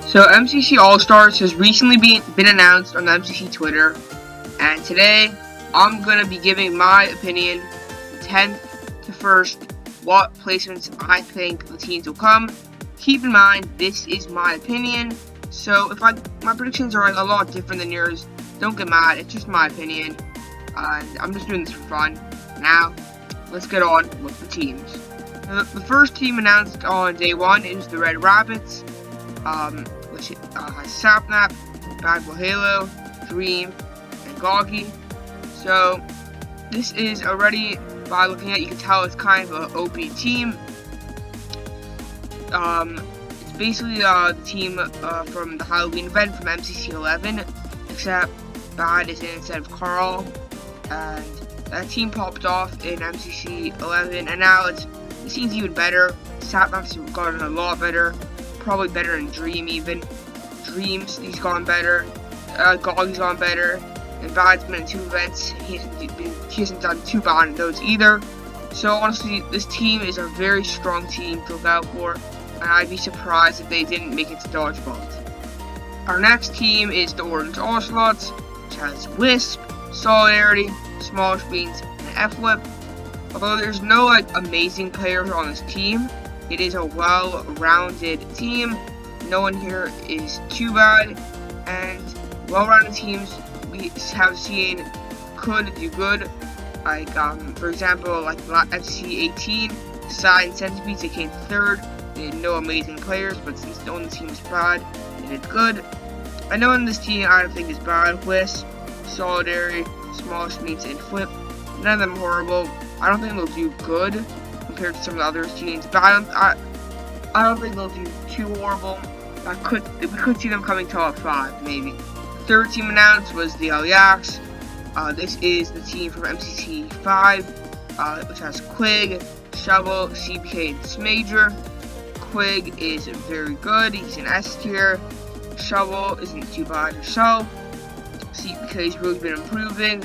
So Mcc All Stars has recently been announced on the Mcc Twitter, and today I'm going to be giving my opinion, 10th to 1st, what placements I think the teams will come. Keep in mind, this is my opinion, so if my predictions are a lot different than yours, don't get mad, it's just my opinion, and I'm just doing this for fun. Now, let's get on with the teams. The first team announced on day 1 is the Red Rabbits, which has Sapnap, Bagwell Halo, Dream, and Goggy. So this is already, by looking at it, you can tell it's kind of an OP team. It's basically the team from the Halloween event from Mcc 11, except Bad is in instead of Carl, and that team popped off in Mcc 11, and now it seems even better. Sapnap's gotten a lot better, probably better than Dream even. Dreams, he's gone better. Goggy's gone better. And Bad's been in 2 events. He hasn't done too bad in those either. So honestly, this team is a very strong team to look out for, and I'd be surprised if they didn't make it to Dodgeballs. Our next team is the Orange Ocelots, which has Wisp, Solidarity, Smallish Beans, and F-Whip. Although there's no amazing players on this team, it is a well-rounded team. No one here is too bad, and well-rounded teams we have seen could do good. Like for example, like FC 18, Side and Centipedes, they came 3rd. They had no amazing players, but since the only team is bad, they did good. I know in this team I don't think is bad. Wisp, Solidarity, Smallish Beans, and Flip. None of them horrible. I don't think they'll do good compared to some of the other teams, but I don't think they'll do too horrible. We could see them coming top 5, maybe. The third team announced was the Yaks. This is the team from Mcc 5, which has Quig, Shovel, CBK, and Smager. Quig is very good, he's an S tier. Shovel isn't too bad himself. CBK's really been improving.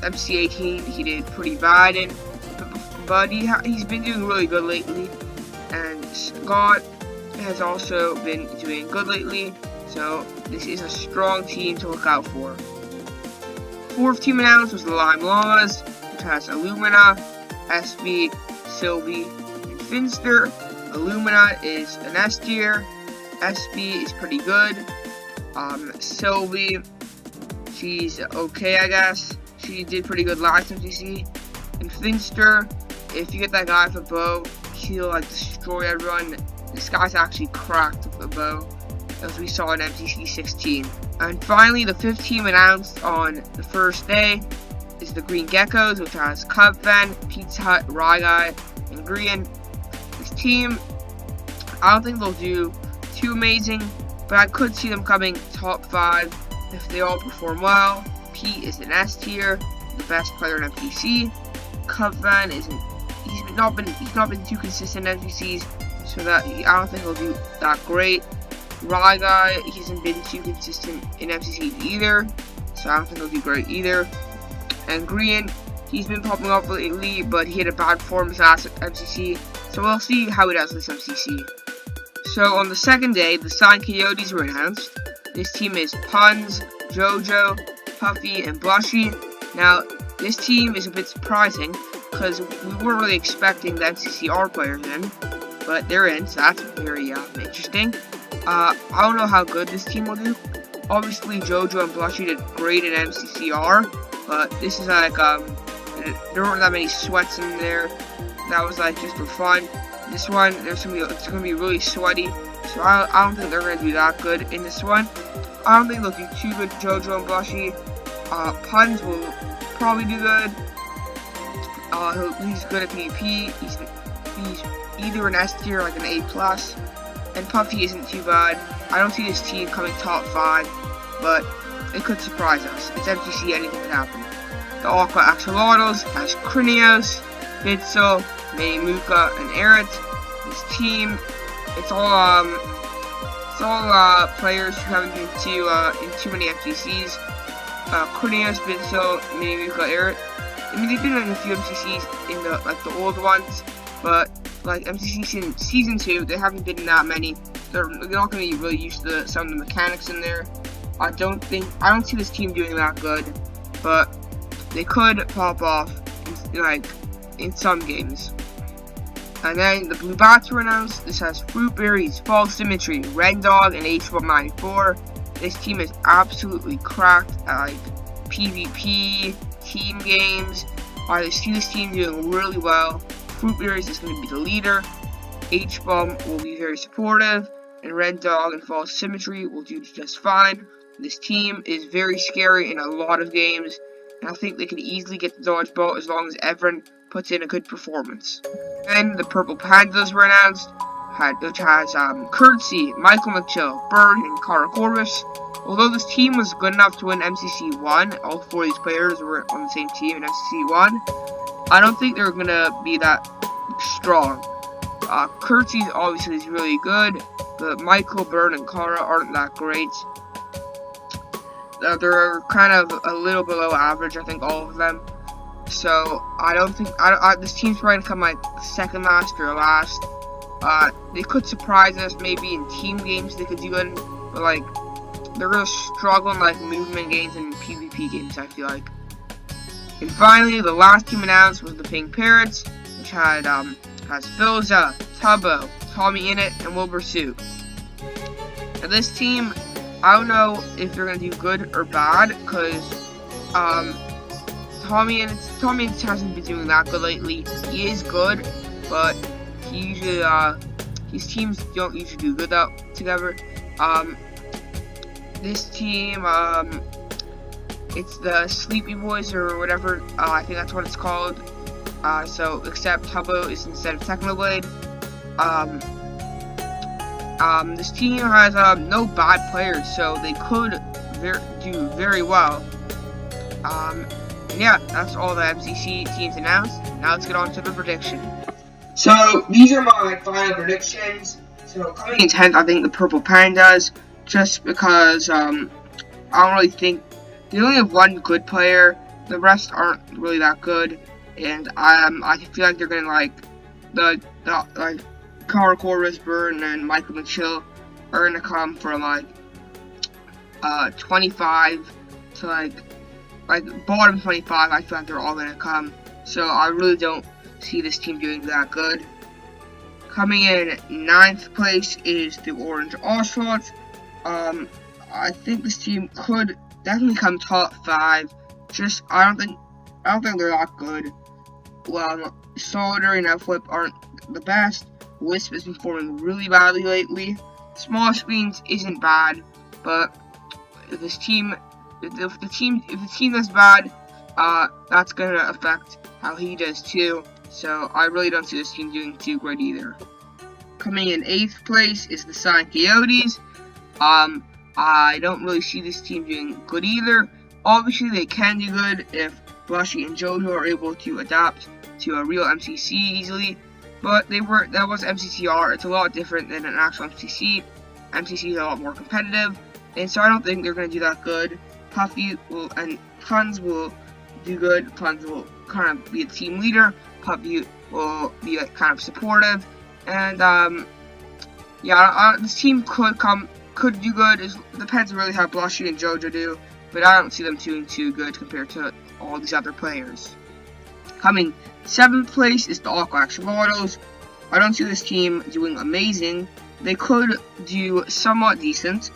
MC 18, he did pretty bad in, but he's been doing really good lately, and Scott has also been doing good lately, so this is a strong team to look out for. Fourth team announced was the Lime Llamas, which has Illumina, SB, Sylvie, and Finster. Illumina is an S tier, SB is pretty good, Sylvie, she's okay I guess. She did pretty good last MCC. And Finster, if you get that guy with a bow, he'll destroy everyone. This guy's actually cracked with a bow, as we saw in MCC 16. And finally, the 5th team announced on the first day is the Green Geckos, which has Cubfan, Pizza Hut, Ryguy, and Green. This team, I don't think they'll do too amazing, but I could see them coming top 5 if they all perform well. Pete is an S tier, the best player in MCC. Cubfan he's not been too consistent in MCCs, so that I don't think he'll do that great. Ryguy, he hasn't been too consistent in MCCs either, so I don't think he'll do great either. And Green, he's been popping up lately, but he had a bad performance last MCC, so we'll see how he does this MCC. So on the second day, the Sign Coyotes were announced. This team is Puns, Jojo, Puffy, and Blushy. Now, this team is a bit surprising, because we weren't really expecting the MCCR players in, but they're in, so that's very interesting. I don't know how good this team will do. Obviously, Jojo and Blushy did great in MCCR, but this is there weren't that many sweats in there. That was just for fun. This one, it's gonna be really sweaty, so I don't think they're gonna do that good in this one. I don't think they'll do too good, Jojo and Blushy. Puns will probably do good. He's good at PvP. He's either an S tier, like an A+, and Puffy isn't too bad. I don't see this team coming top 5, but it could surprise us. It's MCC, anything could happen. The Aqua Axolotls has Krinios, Bitzel, Muka, and Eret. This team, it's all players who haven't been in too many MCCs. Krinios, Bitzel, Muka, Eret. I mean, they've been in a few MCCs in the old ones, but MCC Season 2, they haven't been in that many. they're not going to be really used to some of the mechanics in there. I don't see this team doing that good, but they could pop off in some games. And then the Blue Bats were announced. This has Fruit Berries, False Symmetry, Red Dog, and H-Bomb 94. This team is absolutely cracked at PvP, team games. I see this team doing really well. Fruit Berries is going to be the leader. H-Bomb will be very supportive, and Red Dog and False Symmetry will do just fine. This team is very scary in a lot of games, and I think they can easily get the dodgeball as long as everyone puts in a good performance. Then the Purple Pandas were announced, which has Curtsy, Michael McChill, Bird, and Cara Corvus. Although this team was good enough to win MCC 1, all 4 of these players were on the same team in MCC 1, I don't think they're going to be that strong. Curtsy obviously is really good, but Michael, Bird, and Cara aren't that great. They're kind of a little below average, I think, all of them. So I don't think this team's probably gonna come like second last or last. They could surprise us maybe in team games. They could do good, but like they're gonna struggle in like movement games and PvP games, I feel like. And finally, the last team announced was the Pink Parrots, which has Philza, Tubbo, Tommy Innit, and Wilbur Sue. And this team, I don't know if they're gonna do good or bad, because Tommy Innit hasn't been doing that good lately. He is good, but he usually his teams don't usually do good together. This team, it's the Sleepy Boys or whatever. I think that's what it's called. So except Tubbo is instead of Technoblade. This team has no bad players, so they could do very well. Yeah, that's all the MCC teams announced. Now let's get on to the prediction. So these are my final predictions. So coming in 10th, I think the Purple Pandas, just because I don't really think they only have one good player. The rest aren't really that good, and I feel like they're gonna like the Cara Corvus, Burn, and Michael McChill are gonna come for like 25 to like bottom 25. I feel like they're all gonna come. So I really don't see this team doing that good. Coming in 9th place is the Orange Ocelots. I think this team could definitely come top 5. Just I don't think they're that good. Well, Solidary and Flip aren't the best. Wisp has been performing really badly lately. Small Screens isn't bad, but if the team does bad, that's gonna affect how he does too. So I really don't see this team doing too great either. Coming in 8th place is the Silent Coyotes. I don't really see this team doing good either. Obviously, they can do good if Blushy and JoJo are able to adapt to a real MCC easily. But that was MCCR. It's a lot different than an actual MCC. MCC is a lot more competitive, and so I don't think they're going to do that good. Puffy and Puns will do good. Puns will kind of be a team leader. Puffy will be like kind of supportive, and yeah, this team could do good. It depends really how Blushy and JoJo do, but I don't see them doing too good compared to all these other players. Coming 7th place is the Aqua Ocelots. I don't see this team doing amazing. They could do somewhat decent.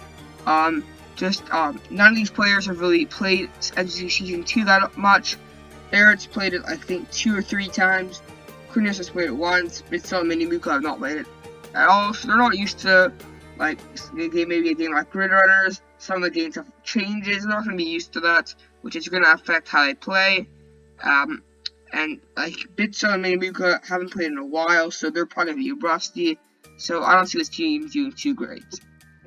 None of these players have really played MCC Season 2 that much. Eric's played it, I think, 2 or 3 times. Krinos has played it once. Bitzel and Minimuka have not played it at all, so they're not used to, like, maybe a game like Grid Runners. Some of the games have changes. They're not going to be used to that, which is going to affect how they play. And like Bitzel and Minimuka haven't played in a while, so they're probably going to be rusty. So I don't see this team doing too great.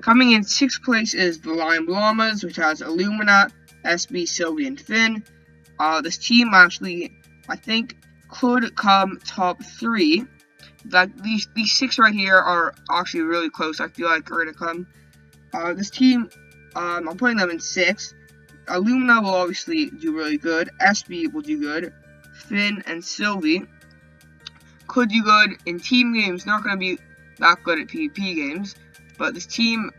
Coming in 6th place is the Lime Llamas, which has Illumina, SB, Sylvie, and Finn. This team actually, I think, could come top 3. Like these 6 right here are actually really close. I feel like are going to come. This team, I'm putting them in 6th. Illumina will obviously do really good. SB will do good. Finn and Sylvie could do good in team games. Not going to be that good at PvP games. But this team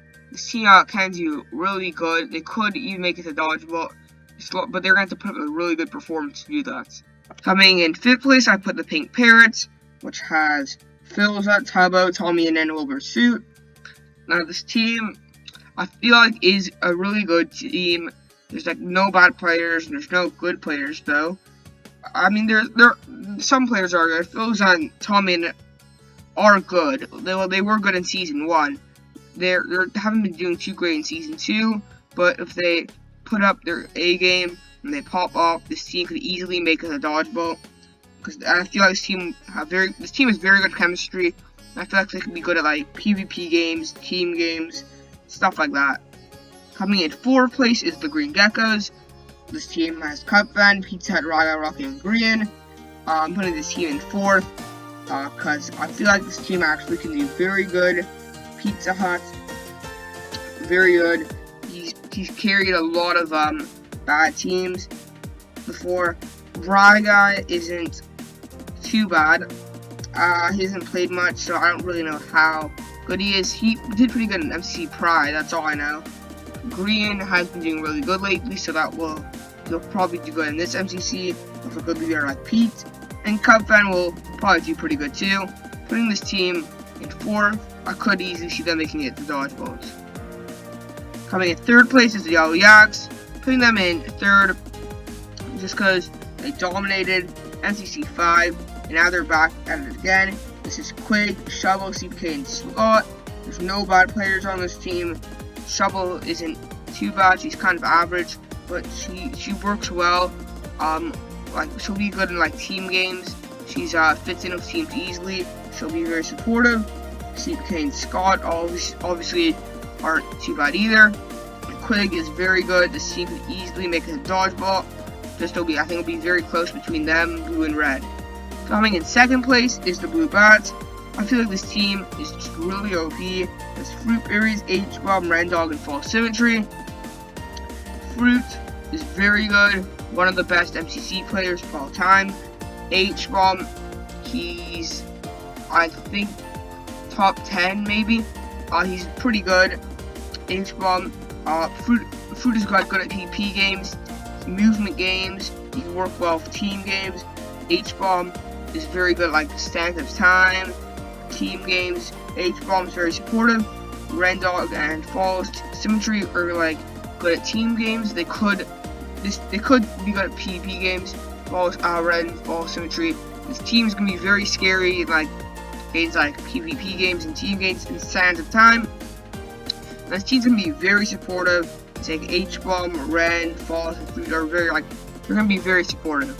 can do really good. They could even make it to dodgeball, but they're going to have to put up a really good performance to do that. Coming in 5th place, I put the Pink Parrots, which has Philza, Tubbo, Tommy, and then Wilbur Suit. Now this team, I feel like, is a really good team. There's like no bad players, and there's no good players though. I mean, some players are good. Philza and Tommy are good. They were good in season 1. They haven't been doing too great in season 2, but if they put up their A game and they pop off, this team could easily make it a dodgeball. Because I feel like this team has very good chemistry. I feel like they could be good at like PvP games, team games, stuff like that. Coming in 4th place is the Green Geckos. This team has Cup Van, Pizza Hut, Raga, Rocky, and Green. I'm putting this team in 4th because I feel like this team actually can do very good. Pizza Hut, very good. He's carried a lot of bad teams before. Raga isn't too bad. He hasn't played much, so I don't really know how good he is. He did pretty good in MCC Pride, that's all I know. Green has been doing really good lately, so he'll probably do good in this MCC. With a good leader like Pete. And Cubfan will probably do pretty good too. Putting this team in 4th, I could easily see them making it to dodgeballs. Coming in 3rd place is the Yellow Yaks. Putting them in 3rd just because they dominated MCC 5. And now they're back at it again. This is Quig, Shovel, CPK, and Slot. There's no bad players on this team. Shovel isn't too bad. She's kind of average, but she works well. Like she'll be good in like team games. She's fits in with teams easily. She'll be very supportive. CPK and Scott obviously aren't too bad either. Quig is very good. This team can easily make it a dodgeball. I think it'll be very close between them, blue and red. Coming in 2nd place is the Blue Bats. I feel like this team is just really OP. There's Fruit Berries, H-Bomb, Rendog, and False Symmetry. Fruit is very good. One of the best MCC players of all time. H-Bomb, he's, I think, top 10 maybe. He's pretty good. H-Bomb, Fruit is quite good at PvP games, movement games. He can work well for team games. H-Bomb is very good like Stand of Time, team games. H-Bomb is very supportive. Rendog and False Symmetry are like good at team games. They could be good at PvP games. Red and False Symmetry. This team is gonna be very scary in like PvP games and team games and Sands of Time. And this team's gonna be very supportive. It's like H-Bomb, Red, False, and Fruit are they're gonna be very supportive.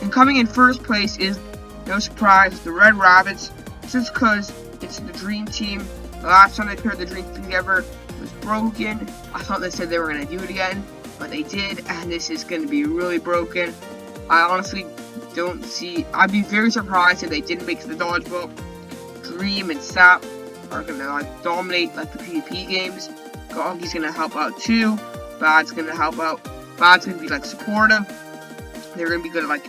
And coming in 1st place is, no surprise, the Red Rabbits. Just because it's the Dream Team. The last time they paired the Dream Team together was broken. I thought they said they were going to do it again, but they did, and this is going to be really broken. I honestly don't see... I'd be very surprised if they didn't make the dodgeball. Dream and Sap are going to like dominate like the PvP games. Goggy's going to help out too. Bad's going to help out. Bad's going to be like supportive. They're going to be good at like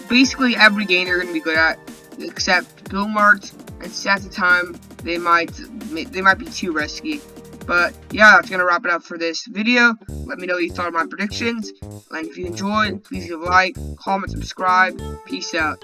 basically every game they're going to be good at, except Bill Mart and Sands of Time. They might be too risky. But yeah, that's going to wrap it up for this video. Let me know what you thought of my predictions. And if you enjoyed, please leave a like, comment, subscribe. Peace out.